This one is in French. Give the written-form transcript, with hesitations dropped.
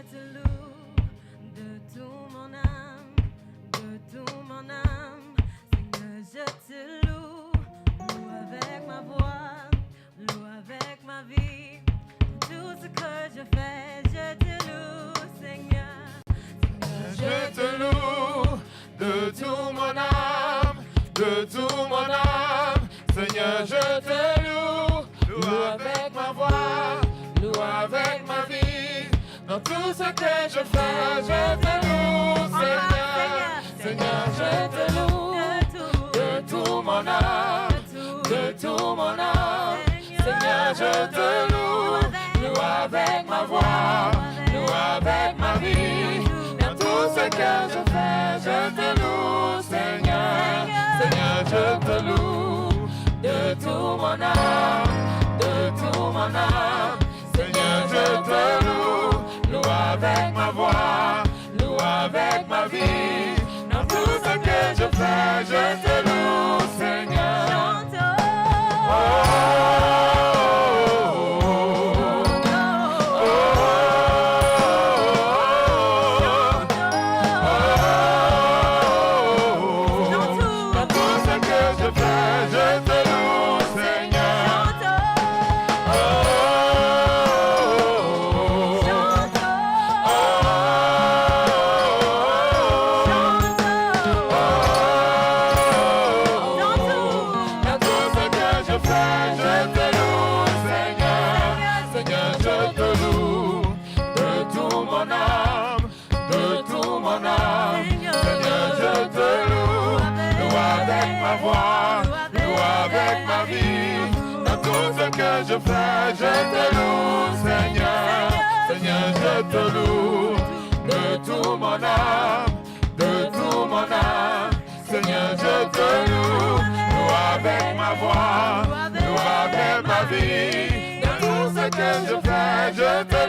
te loue de tout mon âme, de tout mon âme. Seigneur, je te loue, loue avec ma voix, loue avec ma vie. Tout ce que je fais, je te loue, Seigneur. Seigneur, Je te loue de tout mon âme, de tout mon âme. Seigneur, je te loue, loue avec ma voix, loue avec ma vie. Dans tout ce que je fais, je te loue, Seigneur. Seigneur, je te loue de tout mon âme, de tout mon âme. Seigneur, je te loue, loue avec ma voix, loue avec ma vie. Dans tout ce que je fais, je te loue, Seigneur. Seigneur, je te loue de tout mon âme, de tout mon âme. Seigneur, je te loue, loue avec ma voix, loue avec ma vie. Dans tout ce que je fais, je te loue, Seigneur. Oh, dans tout ce que je fais, je te loue, Seigneur. Oh, dans tout ce que je fais, je te loue, Seigneur. Seigneur, je te loue de tout mon âme, de tout mon âme. Seigneur, je te loue, loue avec ma voix, loue avec ma vie. Dans tout ce que je fais, je te loue, Seigneur. Seigneur, je te loue de tout mon âme, de tout mon âme. Seigneur, je te loue, loue avec ma voix, loue avec ma vie. Dans tout ce que je fais, je te